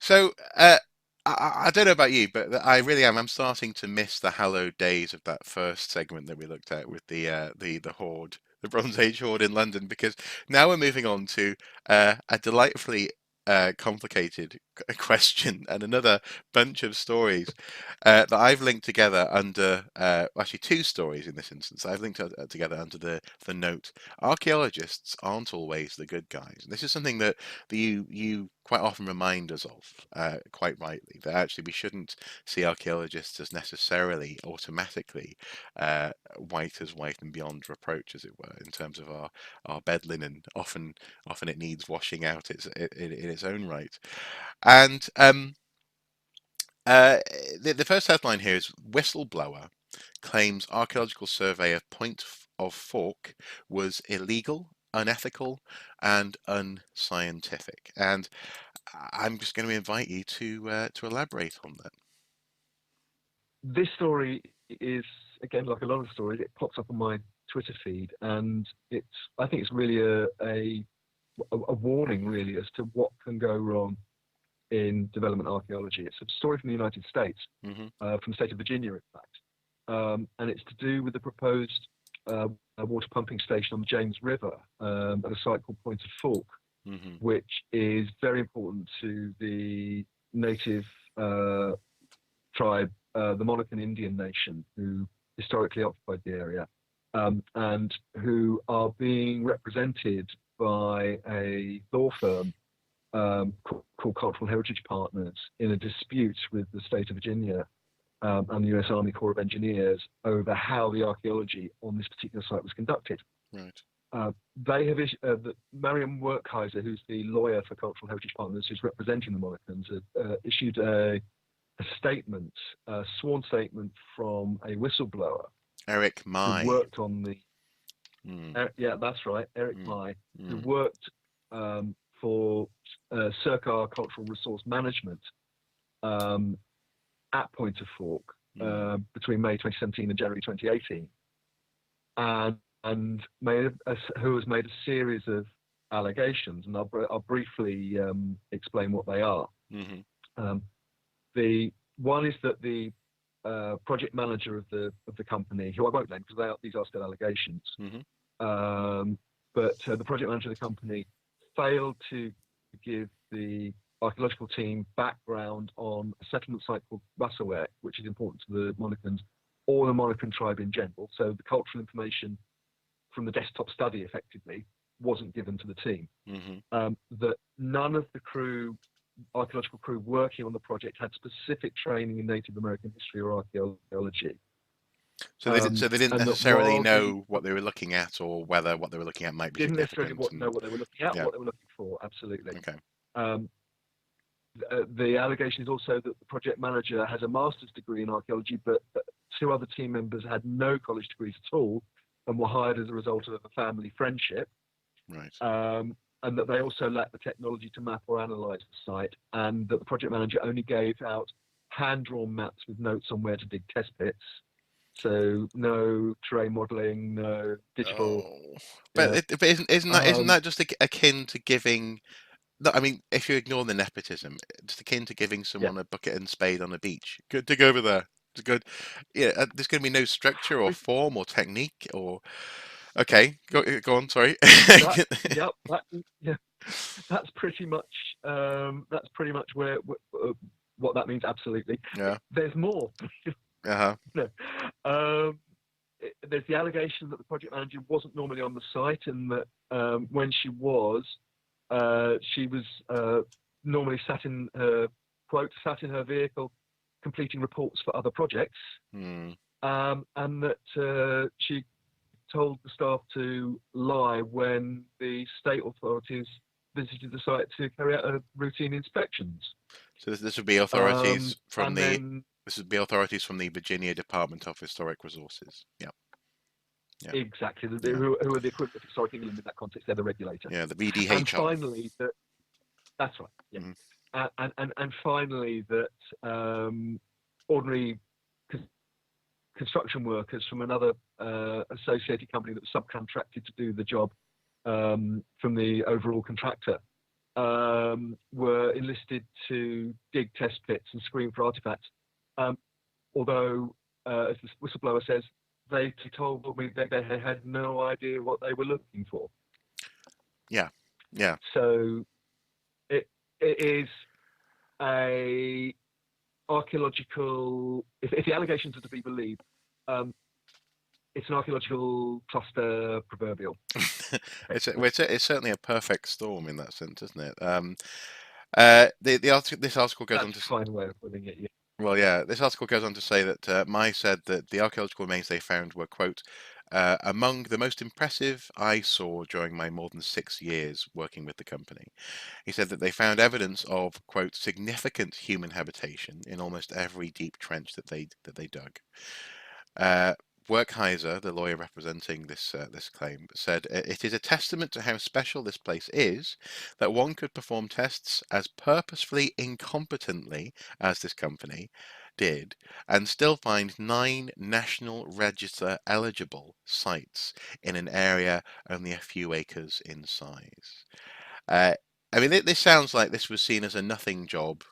So, I don't know about you, but I really am. I'm starting to miss the hallowed days of that first segment that we looked at with the horde, the Bronze Age horde in London, because now we're moving on to a delightfully complicated question and another bunch of stories that I've linked together under actually two stories in this instance. I've linked together under the note: archaeologists aren't always the good guys. And this is something that you quite often remind us of, quite rightly, that actually we shouldn't see archaeologists as necessarily automatically white as white and beyond reproach, as it were, in terms of our bed linen. Often it needs washing out in its own right. And uh, the first headline here is Whistleblower claims archaeological survey of Point of Fork was illegal, unethical, and unscientific. And I'm just going to invite you to elaborate on that. This story is, again, like a lot of stories, it pops up on my Twitter feed, and I think it's really a warning, really, as to what can go wrong in development archaeology. It's a story from the United States, Hmm. from the state of Virginia, in fact, and it's to do with the proposed water pumping station on the James River at a site called Point of Fork, Hmm. which is very important to the native tribe, the Monacan Indian nation, who historically occupied the area, and who are being represented by a law firm called Cultural Heritage Partners in a dispute with the state of Virginia and the US Army Corps of Engineers over how the archaeology on this particular site was conducted. Right. They have Mariam Werkheiser, who's the lawyer for Cultural Heritage Partners, who's representing the Monacans, issued a statement, a sworn statement from a whistleblower Eric who Mai. worked on the, Mm. yeah, that's right, Eric Mm. Mai, who Mm. worked for Circar Cultural Resource Management um, at Point of Fork Mm. between May 2017 and January 2018, and who has made a series of allegations, and I'll briefly explain what they are. Hmm. Um, the one is that the project manager of the company, who I won't name because these are still allegations, Hmm. um, but the project manager of the company failed to give the archaeological team background on a settlement site called Russellware, which is important to the Monacans or the Monacan tribe in general. So the cultural information from the desktop study effectively wasn't given to the team. Hmm. That none of the archaeological crew working on the project had specific training in Native American history or archaeology. So they didn't And that necessarily while the know what they were looking at, or whether what they were looking at might be didn't necessarily significant. know And what they were looking at, yeah, what they were looking for, absolutely. okay. Um, the allegation is also that the project manager has a master's degree in archaeology, but two other team members had no college degrees at all and were hired as a result of a family friendship. Right. And that they also lack the technology to map or analyze the site, and that the project manager only gave out hand-drawn maps with notes on where to dig test pits. So no terrain modeling, no digital. Oh, Yeah. but isn't Um, that just akin to giving? No, I mean, if you ignore the nepotism, it's akin to giving yeah. someone a bucket and spade on a beach. Good to go over there. It's good. Yeah, there's going to be no structure or form or technique or. Okay, go on. Sorry. That, yeah, yeah, that's pretty much what that means. Absolutely. Yeah. There's more. Uh-huh. No. Um, there's the allegation that the project manager wasn't normally on the site, and that when she was normally sat in her vehicle completing reports for other projects, Hmm. and that she told the staff to lie when the state authorities visited the site to carry out routine inspections. So this would be Um, authorities from and the then this would be authorities from the Virginia Department of Historic Resources. Yeah. Yeah. exactly, Yeah. who are the equivalent of Historic England in that context? They're the regulator. Yeah. The And VDHR. finally, that's right. Yeah. Mm. And finally, that ordinary construction workers from another associated company that was subcontracted to do the job from the overall contractor were enlisted to dig test pits and screen for artifacts. Um, Although, as the whistleblower says, they told me that they had no idea what they were looking for. Yeah, yeah. So it is a archaeological. If the allegations are to be believed, um, it's an archaeological cluster proverbial. It's certainly a perfect storm in that sense, isn't it? This article goes on That's to a fine way of putting it. Yeah. Well, yeah, this article goes on to say that Mai said that the archaeological remains they found were, quote, among the most impressive I saw during my more than 6 years working with the company. He said that they found evidence of, quote, significant human habitation in almost every deep trench that they dug. Uh, Werkheiser, the lawyer representing this claim, said it is a testament to how special this place is that one could perform tests as purposefully incompetently as this company did and still find 9 National Register eligible sites in an area only a few acres in size. Uh, I mean, this sounds like this was seen as a nothing job,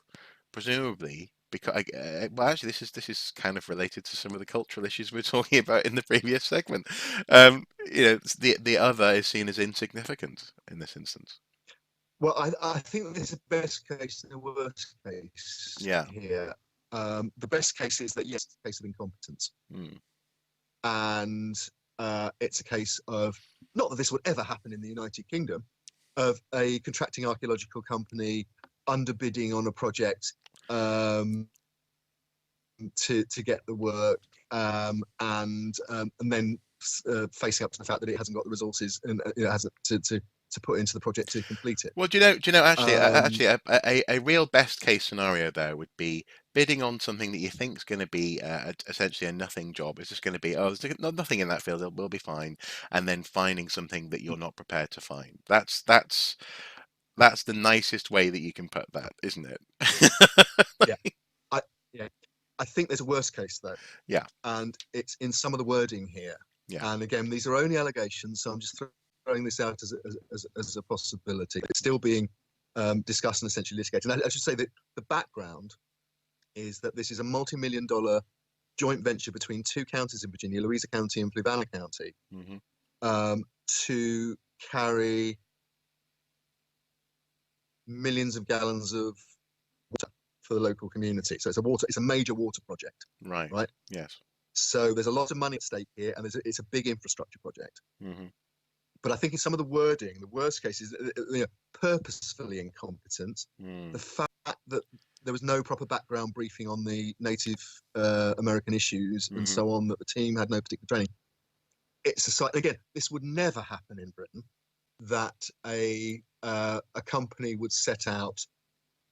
presumably because well, actually, this is kind of related to some of the cultural issues we are talking about in the previous segment. The other is seen as insignificant in this instance. Well, I think there's a best case and a worst case Yeah. here. The best case is that yes, it's a case of incompetence, Mm. and it's a case of not that this would ever happen in the United Kingdom, of a contracting archaeological company underbidding on a project um, to get the work, and then facing up to the fact that it hasn't got the resources and hasn't to put into the project to complete it. Well, do you know, Um, a real best case scenario there would be bidding on something that you think is going to be essentially a nothing job. It's just going to be, oh, there's nothing in that field, we'll be fine, and then finding something that you're not prepared to find. That's the nicest way that you can put that, isn't it? yeah, I yeah, I think there's a worst case though, Yeah, and it's in some of the wording here. yeah. And again, these are only allegations, so I'm just throwing this out as a possibility. It's still being discussed and essentially litigated. And I should say that the background is that this is a multi-million-dollar joint venture between two counties in Virginia, Louisa County and Fluvanna County, Hmm. to carry millions of gallons of water for the local community. So it's a major water project, Right. right? Yes. So there's a lot of money at stake here, and it's a big infrastructure project. Hmm. But I think in some of the wording, the worst case is purposefully incompetent. Mm. The fact that there was no proper background briefing on the Native American issues and Hmm. so on, that the team had no particular training. It's a site, again, this would never happen in Britain, that a company would set out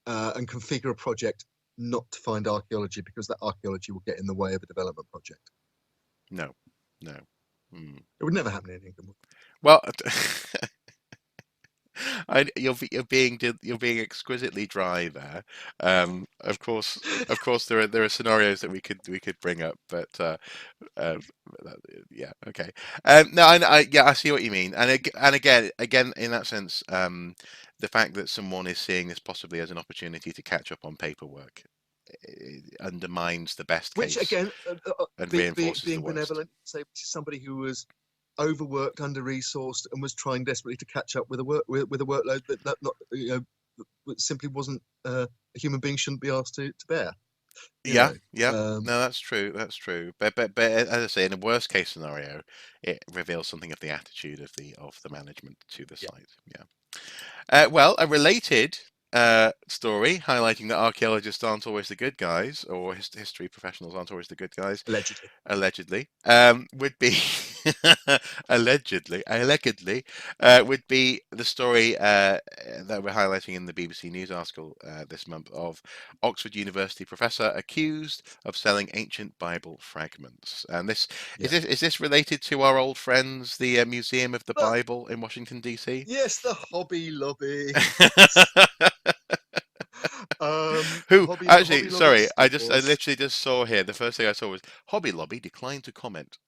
and configure a project not to find archaeology because that archaeology will get in the way of a development project. No. No. Mm. It would never happen in England. Well, you're being exquisitely dry there. Of course, there are scenarios that we could bring up, but um, yeah, okay. No, yeah, I see what you mean, and again, in that sense, the fact that someone is seeing this possibly as an opportunity to catch up on paperwork undermines the best Which case again, and reinforces the being worst. benevolent, say somebody who was overworked, under resourced, and was trying desperately to catch up with a workload that not simply wasn't a human being shouldn't be asked to bear. You Yeah, know, yeah. No, that's true. That's true. But as I say, in a worst case scenario, it reveals something of the attitude of the management to the yeah, site. Yeah. Well, a related story highlighting that archaeologists aren't always the good guys, or history professionals aren't always the good guys, allegedly. allegedly, would be allegedly would be the story that we're highlighting in the BBC News article this month of Oxford University professor accused of selling ancient Bible fragments. And this is Yeah. this related to our old friends, the Museum of the Well, Bible in Washington D.C.? yes, the Hobby Lobby. Who Hobby actually? Lobby Sorry, I stores. literally just saw here. The first thing I saw was Hobby Lobby declined to comment.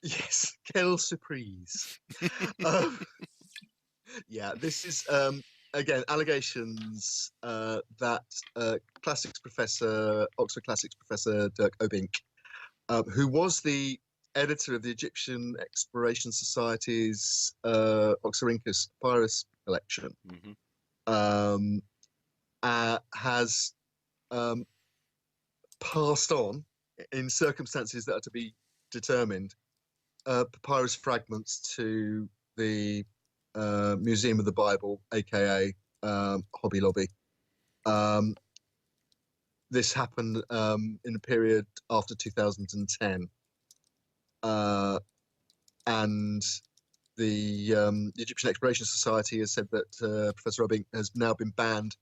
Yes, quelle surprise. Um, Yeah, this is again allegations that classics professor, Oxford classics professor Dirk Obink, who was the editor of the Egyptian Exploration Society's Oxyrhynchus papyrus collection, Hmm. um, has um, passed on in circumstances that are to be determined papyrus fragments to the Museum of the Bible, aka Hobby Lobby. Um, this happened in the period after 2010, and the Egyptian Exploration Society has said that Professor Obink has now been banned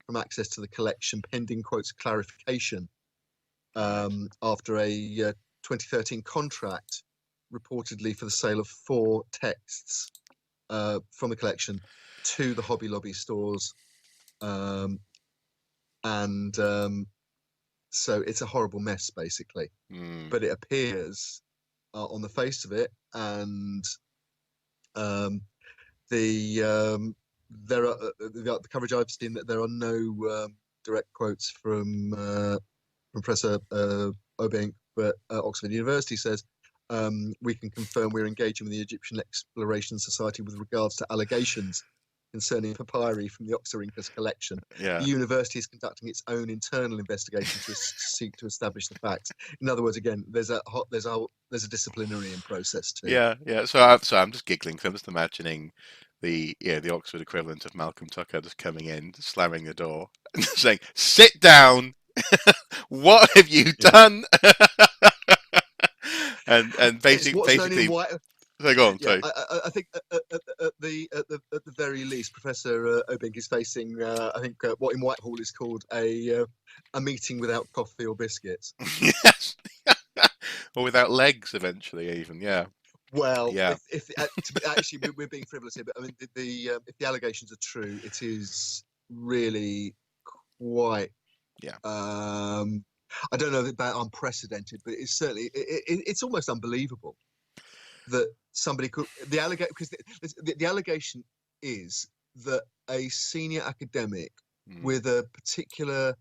from access to the collection pending quotes clarification Right. after a 2013 contract reportedly for the sale of 4 texts from the collection to the Hobby Lobby stores. Um, and so it's a horrible mess, basically. Mm. But it appears on the face of it, and um, the there are the coverage I've seen that there are no direct quotes from Professor Obink, but Oxford University says we can confirm we're engaging with the Egyptian Exploration Society with regards to allegations concerning papyri from the Oxyrhynchus collection. The Yeah. university is conducting its own internal investigation to seek to establish the facts. In other words, again, there's a disciplinary process too. Yeah, yeah. So I'm just giggling because I'm just imagining the Oxford equivalent of Malcolm Tucker just coming in, slamming the door, and saying, "Sit down. What have you Yeah, done?" And it's what's known in basically, white. so go on. Yeah, Sorry. I think at the very least, Professor Obink is facing, I think, what in Whitehall is called a meeting without coffee or biscuits. Yes. Or without legs, eventually, even. Yeah, Well, yeah, if to be, actually we're being frivolous here, but I mean the if the allegations are true, it is really quite. yeah. Um, I don't know about unprecedented, but it's certainly it's almost unbelievable that somebody could the allegation because the allegation is that a senior academic Mm, with a particular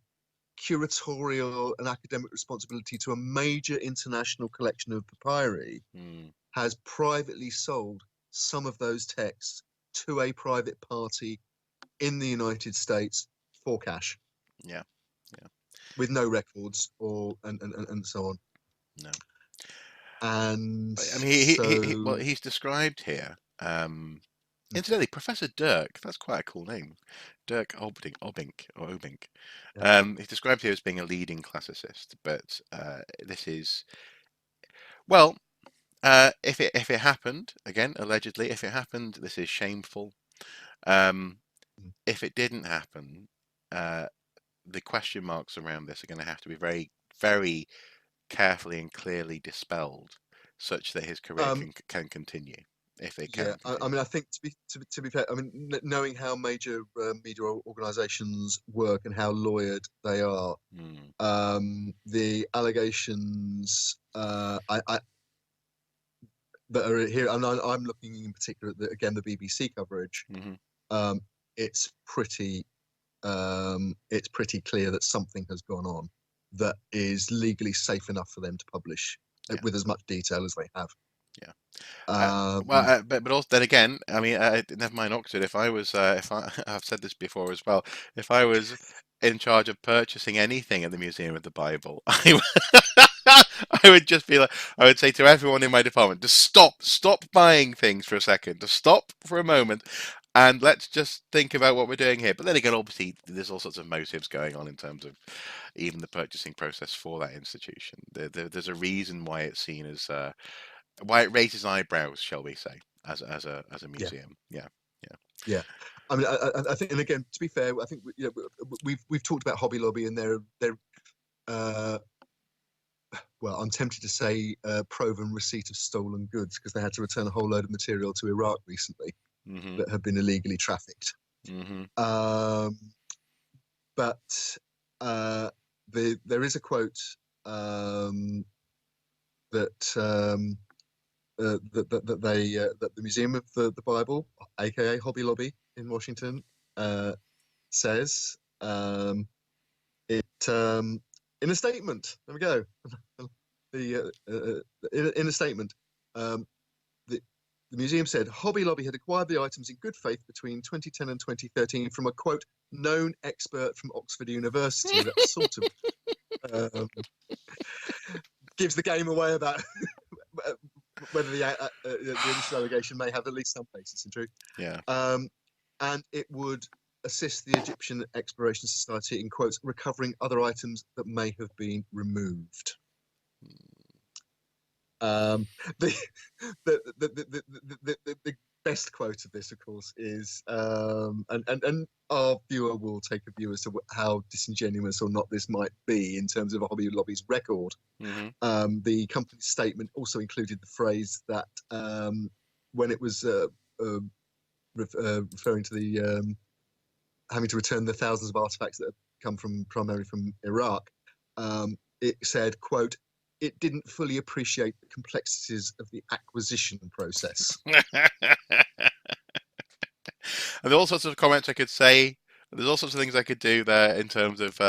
curatorial and academic responsibility to a major international collection of papyri mm, has privately sold some of those texts to a private party in the United States for cash yeah, yeah. with no records or and so on. No. And I mean, well, so he's described here. mm, Incidentally, Professor Dirk, that's quite a cool name. Dirk Obink. yeah, He's described here as being a leading classicist, but this is, well, if it happened, again, allegedly, if it happened, this is shameful. Um, mm, if it didn't happen, uh, the question marks around this are going to have to be very, very carefully and clearly dispelled, such that his career um, can continue, if it yeah. can I continue. mean, I think to be fair, I mean, knowing how major media organisations work and how lawyered they are, Mm, the allegations that are here, and I'm looking in particular at again the BBC coverage. hmm. Um, it's it's pretty clear that something has gone on that is legally safe enough for them to publish Yeah, with as much detail as they have. yeah. Well, Um, but also then again, I mean, never mind Oxford. If I, I've said this before as well. If I was in charge of purchasing anything at the Museum of the Bible, I would just be like, I would say to everyone in my department, just stop buying things for a second, just stop for a moment, and let's just think about what we're doing here. But then again, obviously, there's all sorts of motives going on in terms of even the purchasing process for that institution. There's a reason why it's seen as why it raises eyebrows, shall we say, as a yeah, museum. Yeah, yeah. yeah. I mean, I think, and again, to be fair, I think we've talked about Hobby Lobby and their uh, well, I'm tempted to say proven receipt of stolen goods because they had to return a whole load of material to Iraq recently Mhm. that had been illegally trafficked. Mhm. Um, but uh, there is a quote um, that that the Museum of the Bible, aka Hobby Lobby in Washington, uh, says it in a statement. There we go. In a statement, um, the, the museum said Hobby Lobby had acquired the items in good faith between 2010 and 2013 from a quote known expert from Oxford University. That sort of gives the game away about whether the initial allegation may have at least some basis in truth. Yeah. Um, and it would assist the Egyptian Exploration Society in quotes recovering other items that may have been removed. Um, the, the best quote of this, of course, is and our viewer will take a view as to how disingenuous or not this might be in terms of Hobby Lobby's record. Hmm. The company's statement also included the phrase that when it was referring to the having to return the thousands of artifacts that have come from primarily from Iraq, it said, quote, it didn't fully appreciate the complexities of the acquisition process. And there are all sorts of comments I could say. There's all sorts of things I could do there uh, in terms of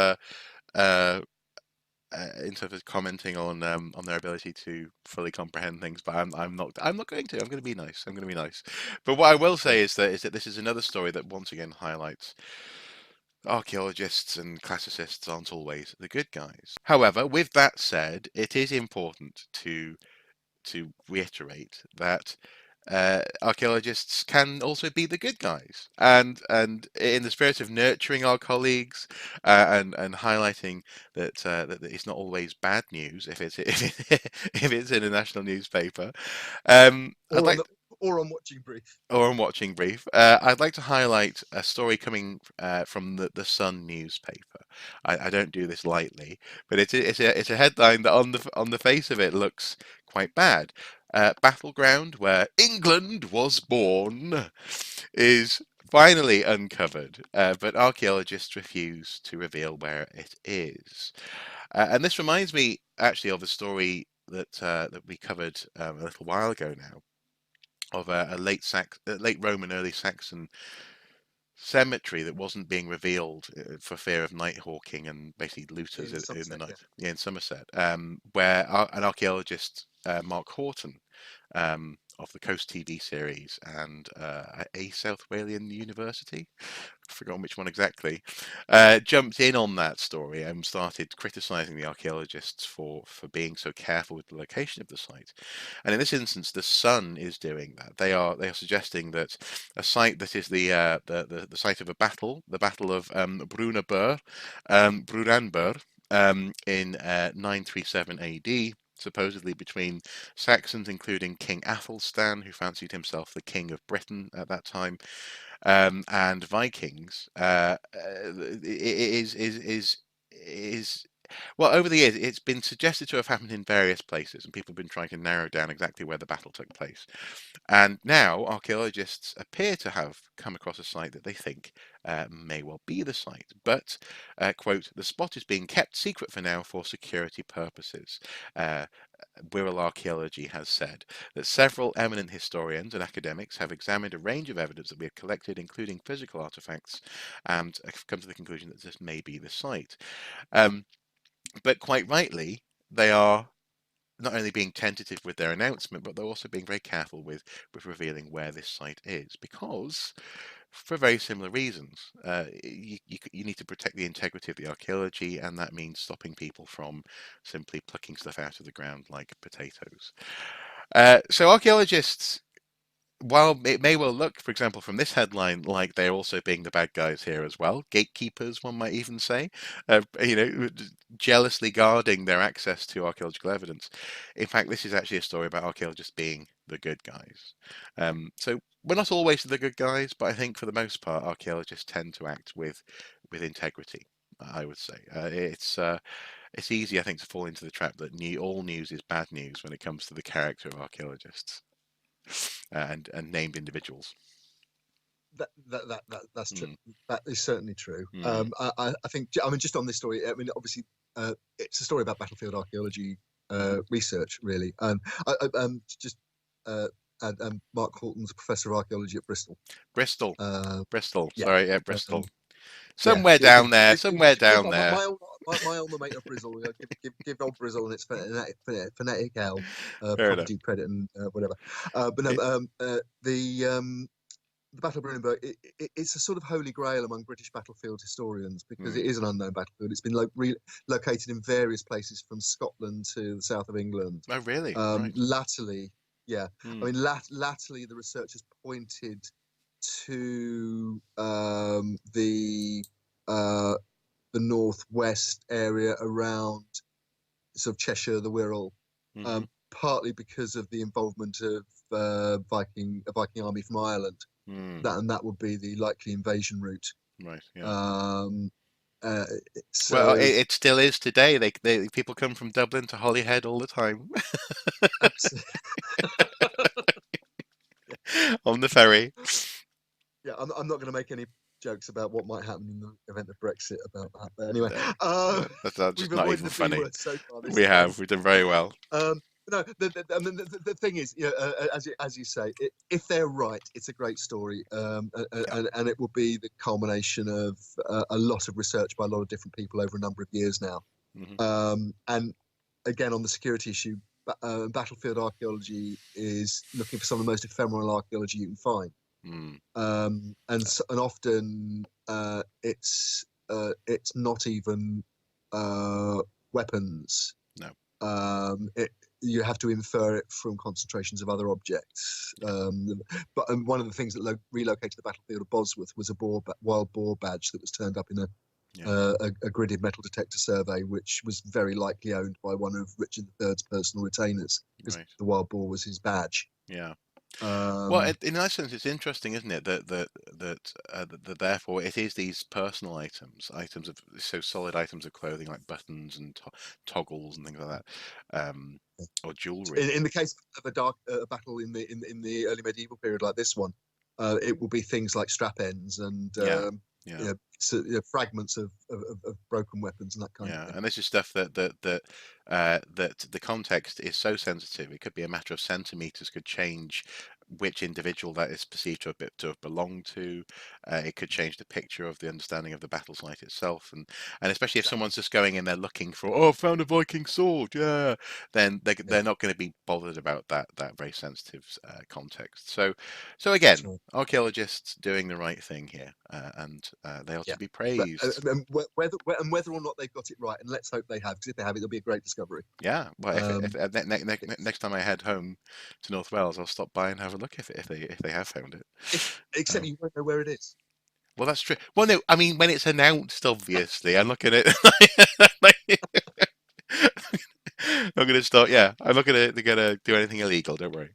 commenting on their ability to fully comprehend things. But I'm not going to. I'm going to be nice. I'm going to be nice. But what I will say is that this is another story that once again highlights archaeologists and classicists aren't always the good guys. However, with that said, it is important to reiterate that archaeologists can also be the good guys, and in the spirit of nurturing our colleagues and highlighting that it's not always bad news if it's if it's in a national newspaper. I'd Or on like the or on Watching Brief. or I'm watching brief. I'd like to highlight a story coming from the Sun newspaper. I don't do this lightly, but it's a headline that on the face of it looks quite bad. Battleground, where England was born, is finally uncovered, but archaeologists refuse to reveal where it is. And this reminds me actually of a story that we covered a little while ago now of a late Roman, early Saxon cemetery that wasn't being revealed for fear of night hawking and basically looters In in the Somerset, yeah. night. Yeah, in Somerset, where an archaeologist, Mark Horton, of the Coast TV series and a South Walian University, forgotten which one exactly, jumped in on that story and started criticizing the archaeologists for being so careful with the location of the site. And in this instance, the Sun is doing that. They are suggesting that a site that is the site of a battle, the Battle of Brunanburh, Brunanburh, in 937 AD. Supposedly between Saxons, including King Athelstan, who fancied himself the king of Britain at that time, and Vikings, is well, over the years, it's been suggested to have happened in various places, and people have been trying to narrow down exactly where the battle took place. And now, archaeologists appear to have come across a site that they think may well be the site. But, quote, the spot is being kept secret for now for security purposes. Uh, Wirral Archaeology has said that several eminent historians and academics have examined a range of evidence that we have collected, including physical artifacts, and have come to the conclusion that this may be the site. Um, but quite rightly, they are not only being tentative with their announcement, but they're also being very careful with revealing where this site is, because for very similar reasons. You need to protect the integrity of the archaeology, and that means stopping people from simply plucking stuff out of the ground like potatoes. So archaeologists, while it may well look, for example, from this headline, like they're also being the bad guys here as well, gatekeepers, one might even say, jealously guarding their access to archaeological evidence. In fact, this is actually a story about archaeologists being the good guys. So we're not always the good guys, but I think for the most part, archaeologists tend to act with integrity. I would say it's easy, I think, to fall into the trap that all news is bad news when it comes to the character of archaeologists and named individuals. That's true. Mm, That is certainly true. mm, I think, I mean, just on this story, I mean, obviously, it's a story about battlefield archaeology mhm. research, really. Just uh, and Mark Horton's a professor of archaeology at Bristol. Bristol, Uh, Bristol. yeah, Sorry, yeah, Bristol. um, yeah. Somewhere down there. Somewhere down there. My alma mater, Bristol. Give old Bristol and its phonetic L, Fair proper enough. due credit and whatever. But no, It, the Battle of Brunanburg, it's a sort of holy grail among British battlefield historians because it mm, is an unknown battlefield. It's been located in various places from Scotland to the south of England. oh, really? Right. Latterly, yeah, I Mm, mean, latterly the researchers pointed to uh, the northwest area around sort of Cheshire, the Wirral, hmm partly because of the involvement of a Viking army from Ireland. mm, That would be the likely invasion route. right. Yeah. Um, uh, Well, so it still is today. People come from Dublin to Holyhead all the time absolutely, on the ferry. yeah. I'm not going to make any jokes about what might happen in the event of Brexit about that. But anyway, No, no, that's we've just not avoided even the B funny. word so far We this time. have. We've done very well. Um, no, I mean, the thing is, as you say, if they're right, it's a great story, Yeah. and it will be the culmination of a lot of research by a lot of different people over a number of years now. hmm And again, on the security issue, battlefield archaeology is looking for some of the most ephemeral archaeology you can find, Mm, and often it's not even weapons. no. It, you have to infer it from concentrations of other objects. Yeah. But one of the things that relocated the battlefield of Bosworth was a wild boar badge that was turned up in Yeah. a gridded metal detector survey, which was very likely owned by one of Richard III's personal retainers, because Right. the wild boar was his badge. Yeah. Well, Um, in that sense, it's interesting, isn't it, that therefore it is these personal items, items of so solid items of clothing like buttons and toggles and things like that, or jewelry. in the case of a dark battle in the early medieval period like this one, it will be things like strap ends and Yeah. Yeah. fragments of broken weapons and that kind of Yeah, thing. and this is stuff that the context is so sensitive. It could be a matter of centimeters could change which individual that is perceived to have belonged to. It could change the picture of the understanding of the battle site itself, and especially if Exactly. someone's just going in there looking for, oh, found a Viking sword, yeah, then Yeah, they're not going to be bothered about that very sensitive context. So again, sure. archaeologists doing the right thing here, and they ought Yeah. to be But, praised. whether or not they've got it right, and let's hope they have, because if they have, it'll be a great discovery. Yeah, well, if Um, it's, next time I head home to North Wales, I'll stop by and have a look if they have found it. except Um, you won't know where it is. well, that's true. Well, no, I mean when it's announced, obviously, I'm looking at like, I'm gonna start. Yeah, I'm not gonna do anything illegal. Don't worry.